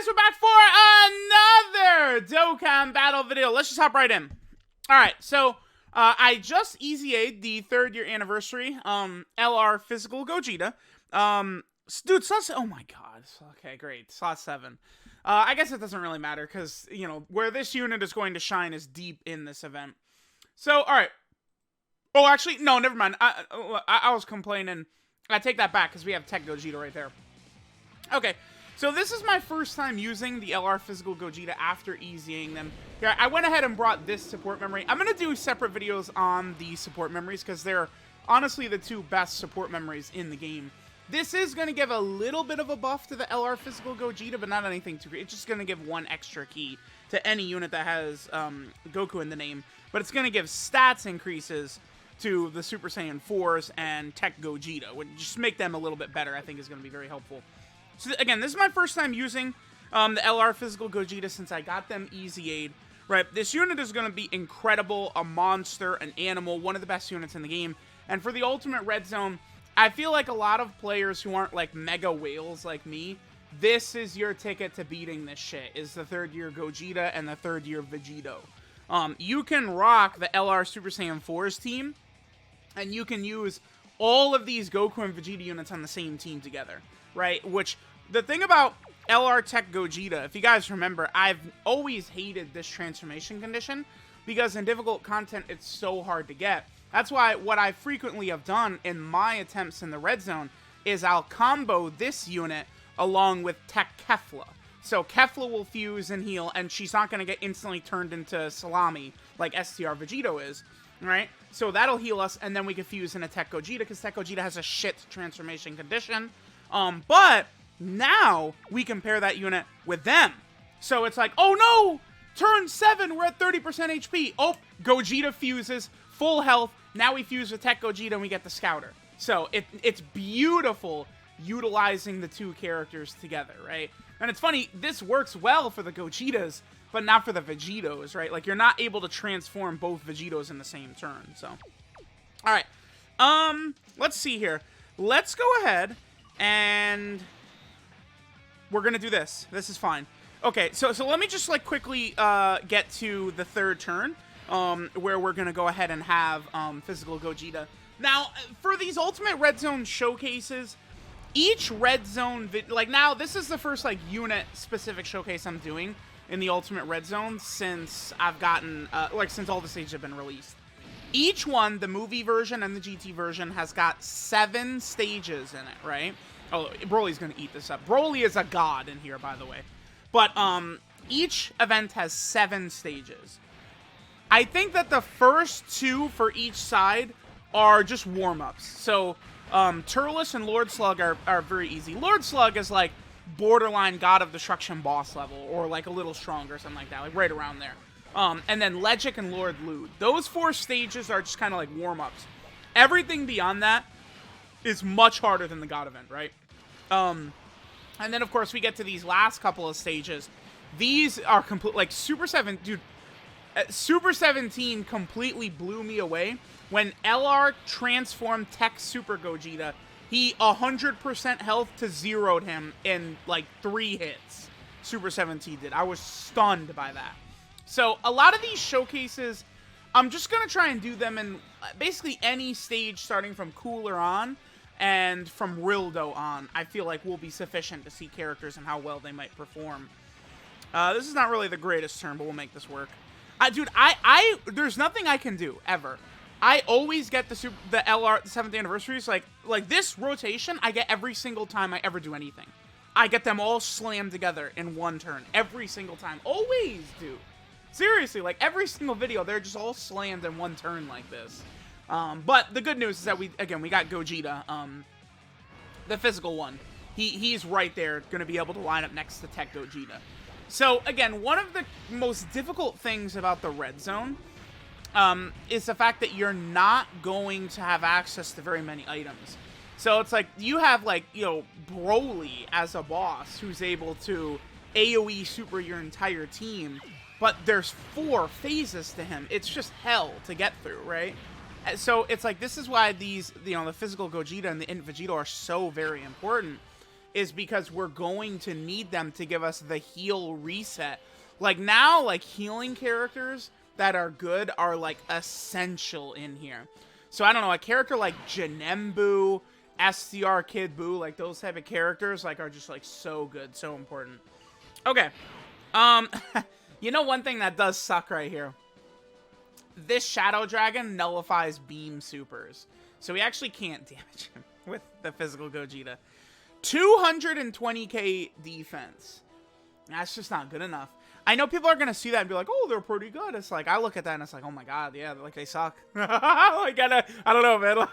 we're back for another Dokkan battle video. Let's just hop right in. Alright, so I just EZA'd the 3rd year anniversary LR physical Gogeta. Dude, slot, oh my god. Okay, great. Slot 7. I guess it doesn't really matter because, you know, where this unit is going to shine is deep in this event. So, alright. Oh, actually, no, never mind. I was complaining. I take that back because we have Tech Gogeta right there. Okay, so this is my first time using the LR physical Gogeta after EZAing them. Yeah, I went ahead and brought this support memory. I'm going to do separate videos on the support memories because they're honestly the two best support memories in the game. This is going to give a little bit of a buff to the LR physical Gogeta, but not anything too great. It's just going to give one extra key to any unit that has Goku in the name. But it's going to give stats increases to the Super Saiyan 4s and Tech Gogeta. Would just make them a little bit better, I think is going to be very helpful. So again, this is my first time using the LR physical Gogeta since I got them EZA'd. Right, this unit is going to be incredible, a monster, an animal, one of the best units in the game. And for the ultimate red zone, I feel like a lot of players who aren't like mega whales like me, this is your ticket to beating this shit, is the 3rd year Gogeta and the 3rd year Vegito. You can rock the LR Super Saiyan 4's team, and you can use all of these Goku and Vegeta units on the same team together, right? Which, the thing about LR Tech Gogeta, if you guys remember, I've always hated this transformation condition, because in difficult content, it's so hard to get. That's why what I frequently have done in my attempts in the red zone is I'll combo this unit along with Tech Kefla. So Kefla will fuse and heal, and she's not going to get instantly turned into salami like STR Vegito is, right? So that'll heal us, and then we can fuse in a Tech Gogeta, because Tech Gogeta has a shit transformation condition. But now we can pair that unit with them. So it's like, oh no! Turn 7, we're at 30% HP. Oh, Gogeta fuses, full health. Now we fuse with Tech Gogeta and we get the Scouter. So it's beautiful utilizing the two characters together, right? And it's funny, this works well for the Gogetas, but not for the Vegitos, right? Like, you're not able to transform both Vegitos in the same turn, so. Alright, let's see here. Let's go ahead and we're gonna do this. This is fine. Okay, so let me just, like, quickly get to the 3rd turn, where we're gonna go ahead and have physical Gogeta. Now, for these Ultimate Red Zone showcases, each Red Zone, like, now, this is the first, like, unit-specific showcase I'm doing in the Ultimate Red Zone since I've gotten, like, since all the stages have been released. Each one, the movie version and the GT version, has got 7 stages in it, right? Oh, Broly's gonna eat this up. Broly is a god in here, by the way. But, each event has 7 stages. I think that the first 2 for each side are just warm-ups. So, Turles and Lord Slug are very easy. Lord Slug is, like, borderline God of Destruction boss level, or, like, a little stronger, something like that, like, right around there. And then Legic and Lord Lude. Those 4 stages are just kind of like warm-ups. Everything beyond that is much harder than the God event, right? And then, of course, we get to these last couple of stages. These are complete, like, Super 7, dude, Super 17 completely blew me away. When LR transformed Tech Super Gogeta, he 100% health to zeroed him in, like, 3 hits. Super 17 did. I was stunned by that. So, a lot of these showcases, I'm just going to try and do them in basically any stage starting from Cooler on and from Rildo on. I feel like will be sufficient to see characters and how well they might perform. This is not really the greatest turn, but we'll make this work. Dude, there's nothing I can do, ever. I always get the LR, the 7th anniversaries, like this rotation, I get every single time I ever do anything. I get them all slammed together in one turn, every single time. Always do. Seriously, like, every single video, they're just all slammed in one turn like this. But the good news is that we got Gogeta, the physical one. He's right there, gonna be able to line up next to Tech Gogeta. So, again, one of the most difficult things about the Red Zone is the fact that you're not going to have access to very many items. So it's like, you have, like, you know, Broly as a boss who's able to AoE super your entire team, but there's 4 phases to him. It's just hell to get through, right? So it's like, this is why these, you know, the physical Gogeta and the Int Vegito are so very important, is because we're going to need them to give us the heal reset. Like, now, like, healing characters that are good are, like, essential in here. So, I don't know, a character like Janembu, SCR Kid Buu, like, those type of characters, like, are just, like, so good, so important. Okay. You know one thing that does suck right here? This Shadow Dragon nullifies beam supers. So we actually can't damage him with the physical Gogeta. 220k defense. That's just not good enough. I know people are going to see that and be like, oh, they're pretty good. It's like, I look at that and it's like, oh my god, yeah, like, they suck. Like, I don't know, man.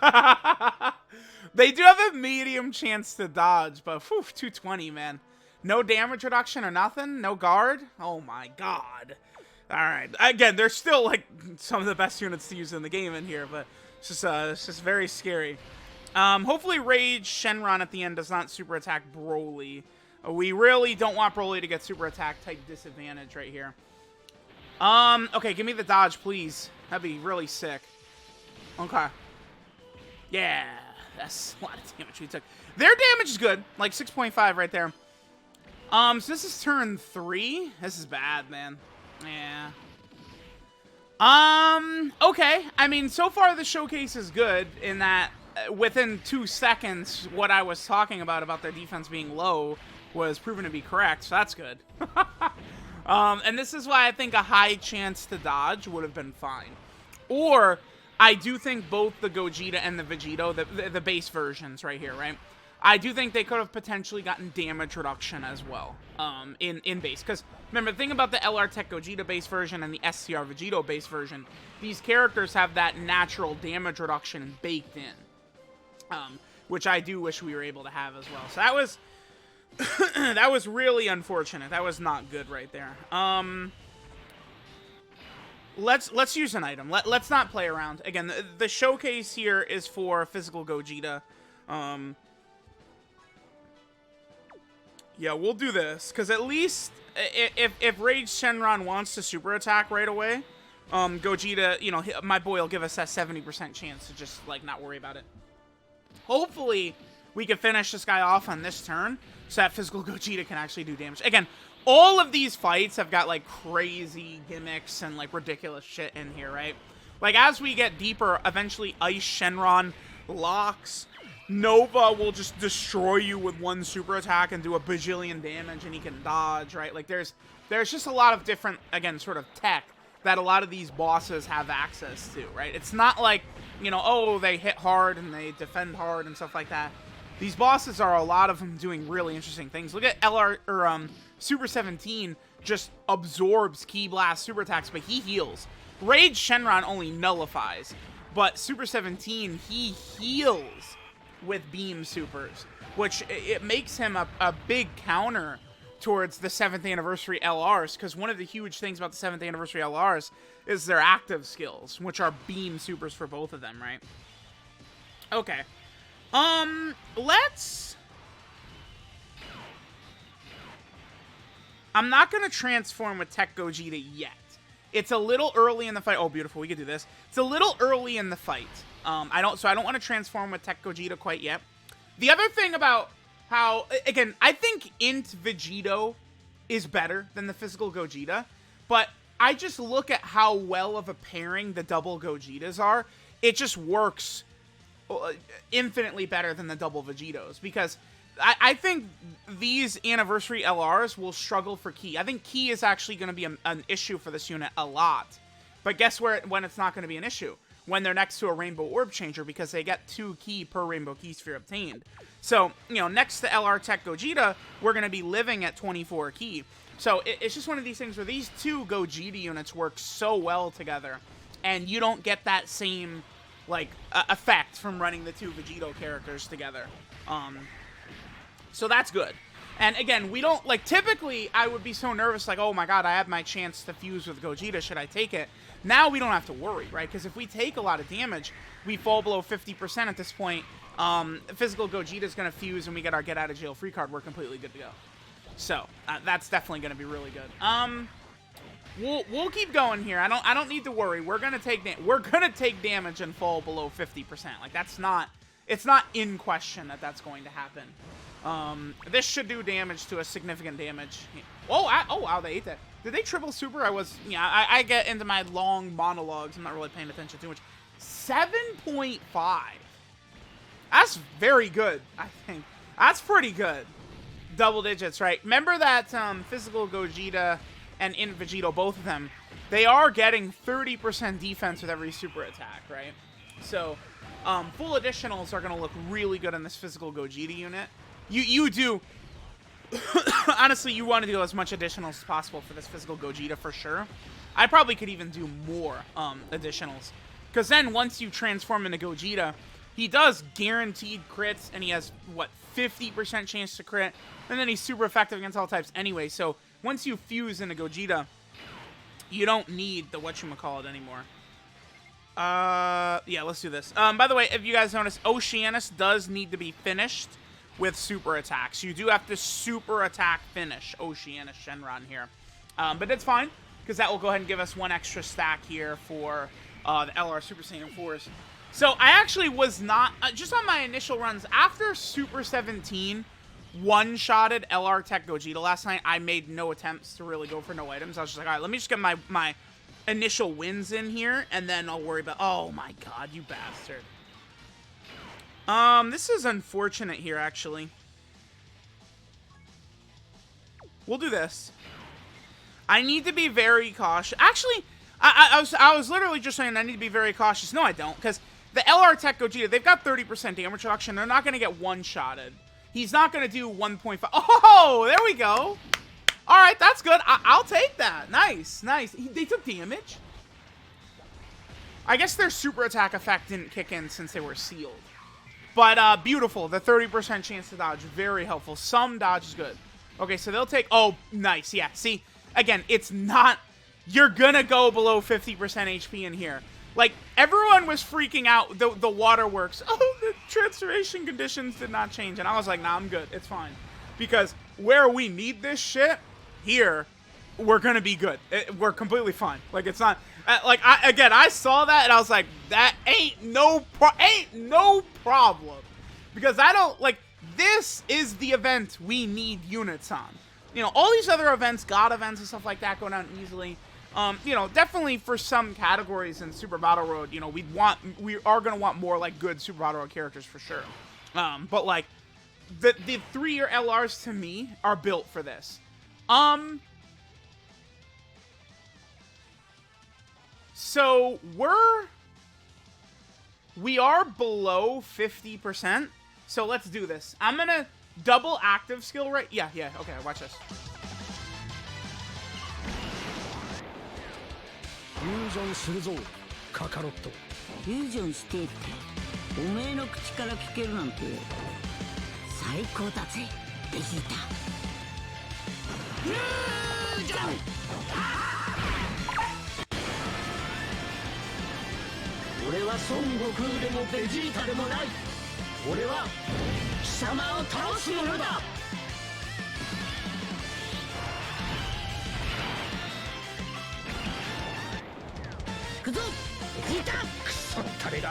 They do have a medium chance to dodge, but whew, 220, man. No damage reduction or nothing? No guard? Oh my god. Alright. Again, they're still, like, some of the best units to use in the game in here, but it's just very scary. Hopefully Rage Shenron at the end does not super attack Broly. We really don't want Broly to get super attack type disadvantage right here. Okay, give me the dodge, please. That'd be really sick. Okay. Yeah, that's a lot of damage we took. Their damage is good, like 6.5 right there. So this is turn 3. This is bad, man. Yeah. Okay. I mean, so far the showcase is good in that within 2 seconds, what I was talking about their defense being low was proven to be correct, so that's good. And this is why I think a high chance to dodge would have been fine. Or, I do think both the Gogeta and the Vegito, the base versions right here, right? I do think they could have potentially gotten damage reduction as well, in base. Because, remember, the thing about the LR Tech Gogeta base version and the SCR Vegito base version, these characters have that natural damage reduction baked in. Which I do wish we were able to have as well. So that was... that was really unfortunate. That was not good right there. Let's use an item. Let's not play around. Again, the showcase here is for physical Gogeta. Yeah, we'll do this, because at least if Rage Shenron wants to super attack right away, Gogeta, you know, my boy will give us that 70% chance to just, like, not worry about it. Hopefully, we can finish this guy off on this turn, so that physical Gogeta can actually do damage. Again, all of these fights have got, like, crazy gimmicks and, like, ridiculous shit in here, right? Like, as we get deeper, eventually Ice Shenron locks. Nova will just destroy you with one super attack and do a bajillion damage, and he can dodge, right? Like, there's just a lot of different, again, sort of tech that a lot of these bosses have access to, right? It's not like, you know, oh, they hit hard and they defend hard and stuff like that. These bosses are a lot of them doing really interesting things. Look at Super 17 just absorbs Ki Blast super attacks, but he heals. Rage Shenron only nullifies, but Super 17, he heals with beam supers, which it makes him a big counter towards the 7th anniversary LRs, because one of the huge things about the 7th anniversary LRs is their active skills, which are beam supers for both of them, right? Okay. I'm not going to transform with Tech Gogeta yet. It's a little early in the fight. Oh, beautiful. We could do this. It's a little early in the fight. I don't want to transform with Tech Gogeta quite yet. The other thing about how, again, I think Int Vegito is better than the physical Gogeta, but I just look at how well of a pairing the double Gogetas are. It just works infinitely better than the double Vegitos, because I think these anniversary LRs will struggle for Ki. I think Ki is actually going to be an issue for this unit a lot. But guess when it's not going to be an issue? When they're next to a Rainbow Orb Changer, because they get 2 Ki per Rainbow Ki Sphere obtained. So, you know, next to LR Tech Gogeta, we're going to be living at 24 Ki. So, it's just one of these things where these 2 Gogeta units work so well together, and you don't get that same, like, effect from running the 2 Vegito characters together. So that's good. And again, we don't, like, typically I would be so nervous, like, oh my god, I have my chance to fuse with Gogeta, should I take it? Now we don't have to worry, right? Because if we take a lot of damage, we fall below 50% at this point, physical Gogeta is going to fuse and we get our get out of jail free card, we're completely good to go. So, that's definitely going to be really good. We'll keep going here. I don't need to worry. We're going to take damage and fall below 50%. Like, it's not in question that that's going to happen. This should do damage to a significant damage. Oh, wow, they ate that. Did they triple super? I get into my long monologues. I'm not really paying attention too much. 7.5. That's very good, I think. That's pretty good. Double digits, right? Remember that Physical Gogeta and Vegito, both of them, they are getting 30% defense with every super attack, right? So, full additionals are going to look really good in this Physical Gogeta unit. You do... Honestly, you want to do as much additionals as possible for this Physical Gogeta for sure. I probably could even do more additionals. Because then once you transform into Gogeta, he does guaranteed crits, and he has, what, 50% chance to crit, and then he's super effective against all types anyway, so once you fuse into Gogeta, you don't need the whatchamacallit anymore. Yeah, let's do this. By the way, if you guys notice, Oceanus does need to be finished with super attacks. You do have to super attack finish Oceanus Shenron here. But it's fine, because that will go ahead and give us one extra stack here for the LR Super Saiyan 4s. So I actually was not, just on my initial runs, after Super 17 one-shotted LR Tech Gogeta last night, I made no attempts to really go for no items. I was just like, all right, let me just get my initial wins in here, and then I'll worry about, oh my god, you bastard. This is unfortunate here, actually. We'll do this. I need to be very cautious. Actually, I was literally just saying I need to be very cautious. No, I don't, because the LR Tech Gogeta, they've got 30% damage reduction. They're not going to get one-shotted. He's not going to do 1.5. Oh, there we go. All right, that's good. I'll take that. Nice, nice. They took damage. I guess their super attack effect didn't kick in since they were sealed. But beautiful. The 30% chance to dodge, very helpful. Some dodge is good. Okay, so they'll take... Oh, nice. Yeah, see, again, it's not... You're going to go below 50% HP in here. Like, everyone was freaking out, the waterworks. Oh, the transformation conditions did not change. And I was like, nah, I'm good. It's fine. Because where we need this shit, here, we're going to be good. We're completely fine. Like, it's not... Like, I saw that, and I was like, that ain't no problem. Because I don't... Like, this is the event we need units on. You know, all these other events, God events and stuff like that, go down easily. You know, definitely for some categories in Super Battle Road, you know, we are going to want more, like, good Super Battle Road characters for sure. But, like, the 3-year LRs, to me, are built for this. So, we are below 50%, so let's do this. I'm going to double active skill rate. Yeah, okay, watch this. フュージョンするぞカカロットフュージョンしてっておめえの口から聞けるなんて最高だぜベジータフュージョン俺は孫悟空でもベジータでもない俺は貴様を倒す者だ行くぞベジータクソったれが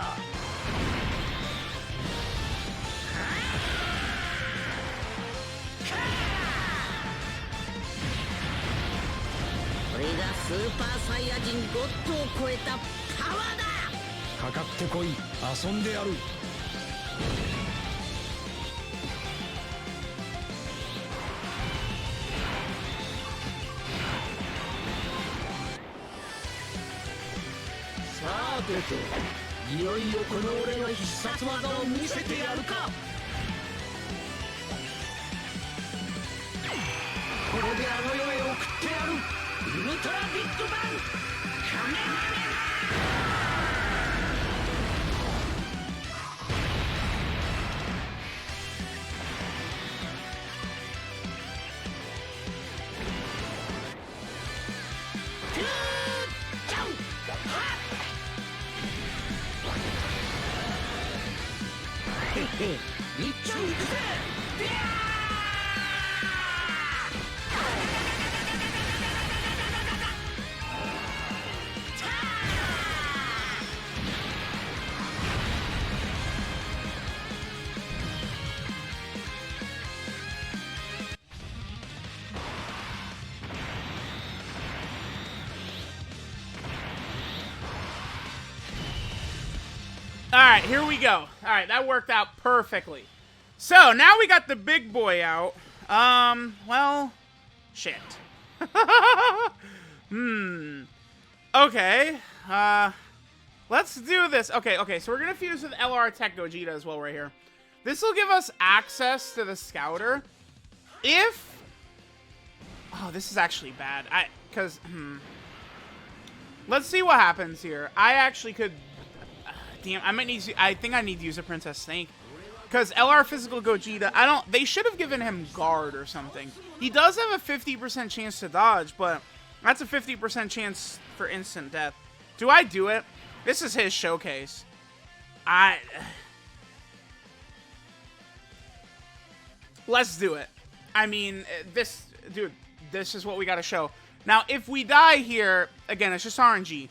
これがスーパーサイヤ人ゴッドを超えたパワーだかかってこい遊んでやるさてといよいよこの俺の必殺技を見せてやるかこれであの世へ送ってやるウルトラビッグバンカメハメハ一丁いくぜビャー Alright, here we go. Alright, that worked out perfectly. So, now we got the big boy out. Well, shit. Okay. Let's do this. Okay, so we're gonna fuse with LR Tech Gogeta as well right here. This will give us access to the Scouter. If... Oh, this is actually bad. Let's see what happens here. I actually could... Damn, I might need to... I think I need to use a Princess Snake. Because LR Physical Gogeta, they should have given him Guard or something. He does have a 50% chance to dodge, but that's a 50% chance for instant death. Do I do it? This is his showcase. Let's do it. I mean, dude, this is what we gotta show. Now, if we die here, again, it's just RNG.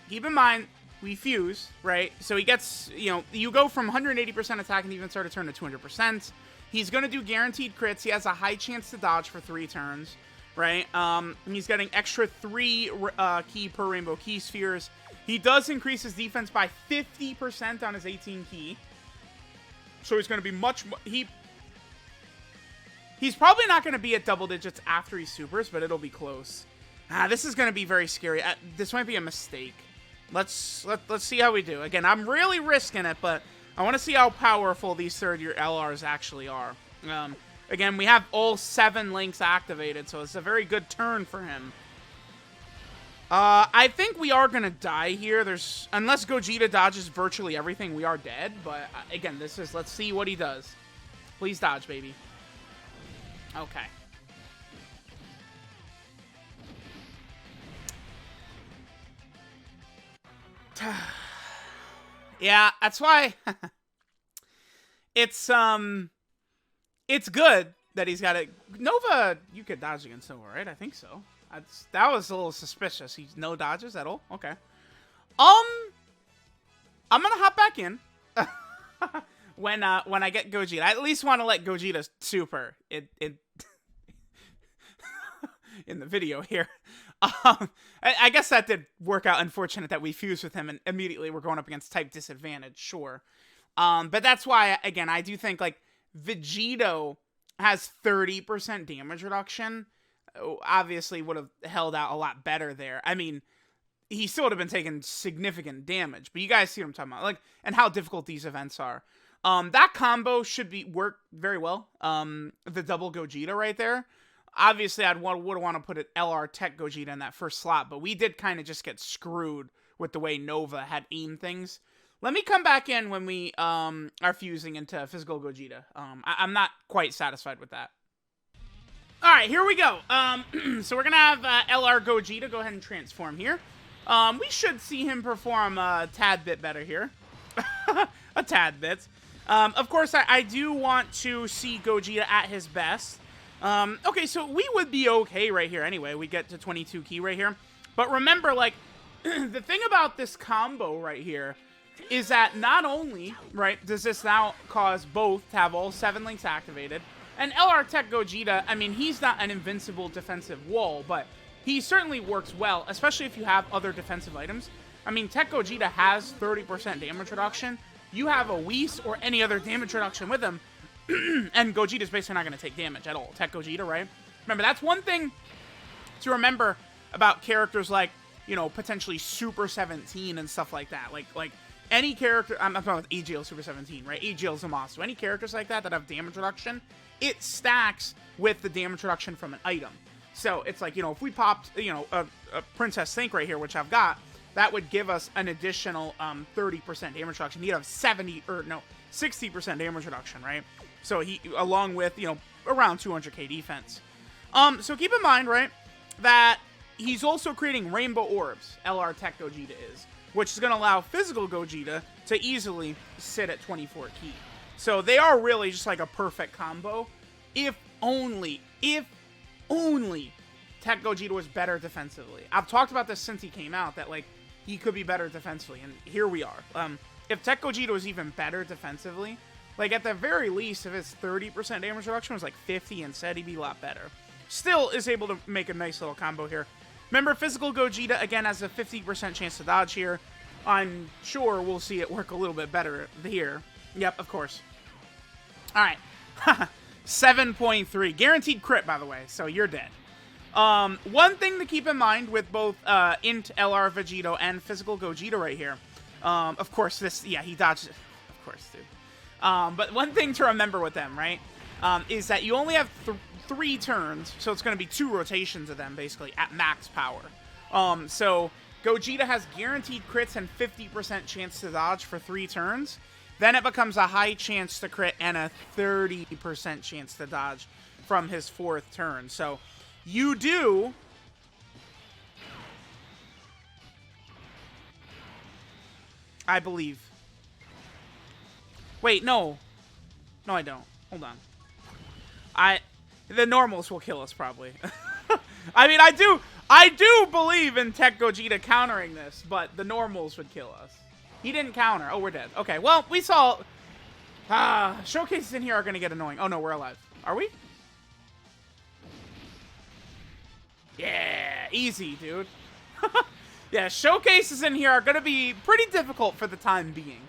Keep in mind, we fuse, right? So he gets, you go from 180% attack and even start a turn to 200%. He's gonna do guaranteed crits. He has a high chance to dodge for 3 turns, right? He's getting extra 3 key per Rainbow Key Spheres. He does increase his defense by 50% on his 18 key. So he's gonna be much more... He's probably not going to be at double digits after he supers, but it'll be close. This is going to be very scary. This might be a mistake. Let's see how we do. Again, I'm really risking it, but I want to see how powerful these third-year LRs actually are. Again, we have all 7 links activated, so it's a very good turn for him. I think we are going to die here. Unless Gogeta dodges virtually everything, we are dead. But again, let's see what he does. Please dodge, baby. Okay. Yeah, that's why it's good that he's got it. Nova, you could dodge against Nova, right? I think so. That was a little suspicious. He's no dodges at all. Okay. I'm gonna hop back in. When I get Gogeta. I at least want to let Gogeta super in the video here. I guess that did work out. Unfortunate that we fused with him and immediately we're going up against type disadvantage, sure. But that's why, again, I do think, like, Vegito has 30% damage reduction. Obviously would have held out a lot better there. I mean, he still would have been taking significant damage, but you guys see what I'm talking about, like, and how difficult these events are. That combo should work very well. The double Gogeta right there. Obviously, would want to put an LR Tech Gogeta in that first slot, but we did kind of just get screwed with the way Nova had aimed things. Let me come back in when we are fusing into Physical Gogeta. I'm not quite satisfied with that. All right, here we go. So we're going to have LR Gogeta go ahead and transform here. We should see him perform a tad bit better here. A tad bit. Of course, I do want to see Gogeta at his best. Okay, so we would be okay right here anyway. We get to 22 key right here. But remember, like, the thing about this combo right here is that not only, right, does this now cause both to have all 7 links activated, and LR Tech Gogeta, I mean, he's not an invincible defensive wall, but he certainly works well, especially if you have other defensive items. I mean, Tech Gogeta has 30% damage reduction. You have a Whis or any other damage reduction with him, and Gogeta's basically not going to take damage at all. Tech Gogeta, right? Remember, that's one thing to remember about characters like, potentially Super 17 and stuff like that. Like any character, I'm talking about AGL Super 17, right? AGL Zamasu. Any characters like that have damage reduction, it stacks with the damage reduction from an item. So it's like, if we popped, a Princess Snake right here, which I've got, that would give us an additional 30% damage reduction. He'd have 60% damage reduction, right? So he, along with, around 200k defense. So keep in mind, right, that he's also creating Rainbow Orbs, LR Tech Gogeta is, which is going to allow Physical Gogeta to easily sit at 24 key. So they are really just like a perfect combo, if only Tech Gogeta was better defensively. I've talked about this since he came out, that, like, he could be better defensively, and here we are. If Tech Gogeta was even better defensively, like, at the very least, if his 30% damage reduction was, like, 50 instead, he'd be a lot better. Still is able to make a nice little combo here. Remember, Physical Gogeta, again, has a 50% chance to dodge here. I'm sure we'll see it work a little bit better here. Yep, of course. All right. 7.3. Guaranteed crit, by the way, so you're dead. One thing to keep in mind with both Int LR Vegito and Physical Gogeta right here. Of course, he dodged it. Of course, dude. But one thing to remember with them, right, is that you only have 3 turns, so it's going to be 2 rotations of them, basically, at max power. So Gogeta has guaranteed crits and 50% chance to dodge for 3 turns. Then it becomes a high chance to crit and a 30% chance to dodge from his 4th turn. So you do... I believe. Wait, no. No, I don't. Hold on. The normals will kill us, probably. I mean, I do believe in Tech Gogeta countering this, but the normals would kill us. He didn't counter. Oh, we're dead. Okay, well, we saw... showcases in here are going to get annoying. Oh, no, we're alive. Are we? Yeah, easy, dude. Yeah, showcases in here are going to be pretty difficult for the time being.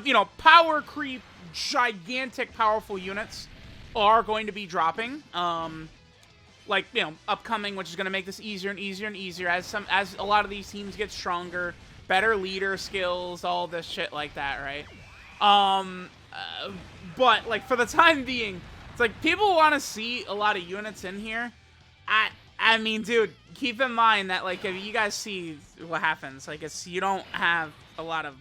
You know, power creep, gigantic, powerful units are going to be dropping. Like, you know, upcoming, which is going to make this easier and easier and easier as a lot of these teams get stronger. Better leader skills, all this shit like that, right? But, like, for the time being, it's like, people want to see a lot of units in here. I mean, dude, keep in mind that, like, if you guys see what happens, like, you don't have a lot of,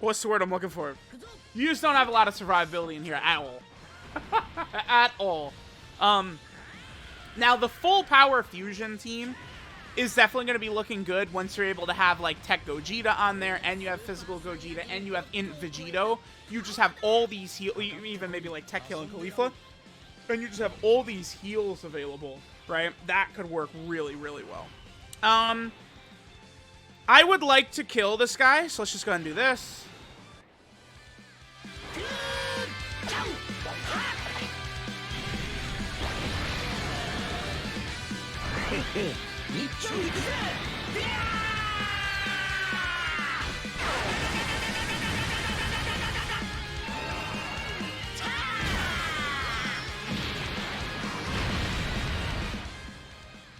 what's the word I'm looking for? You just don't have a lot of survivability in here at all. At all. Now, the full power fusion team is definitely going to be looking good once you're able to have, like, Tech Gogeta on there, and you have Physical Gogeta, and you have Int Vegito. You just have all these heals, even maybe, like, Tech Heal and Khalifa, and you just have all these heals available, right? That could work really, really well. I would like to kill this guy, so let's just go ahead and do this.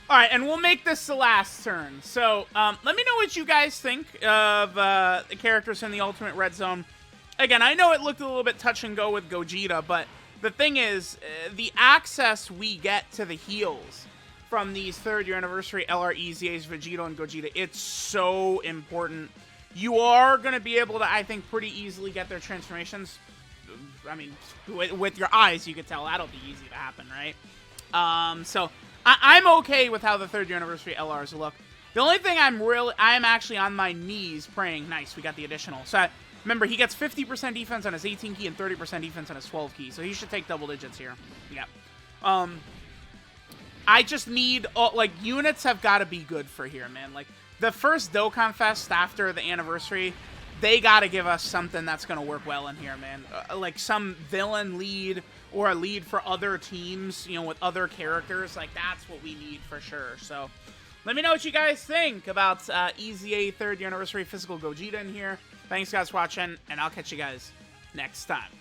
Alright, and we'll make this the last turn. So, let me know what you guys think of the characters in the Ultimate Red Zone. Again, I know it looked a little bit touch and go with Gogeta, but the thing is, the access we get to the heals from these 3rd year anniversary LR EZAs, Vegito and Gogeta, it's so important. You are going to be able to, I think, pretty easily get their transformations. I mean, with your eyes, you could tell that'll be easy to happen, right? So I'm okay with how the 3rd year anniversary LRs look. The only thing I'm actually on my knees praying. Nice, we got the additional. So remember, he gets 50% defense on his 18 key and 30% defense on his 12 key, so he should take double digits here. Yeah. I just need, like, units have got to be good for here, man. Like, the first Dokkan Fest after the anniversary, they got to give us something that's going to work well in here, man. Like, some villain lead or a lead for other teams, you know, with other characters. Like, that's what we need for sure. So, let me know what you guys think about EZA 3rd year anniversary Physical Gogeta in here. Thanks, guys, for watching, and I'll catch you guys next time.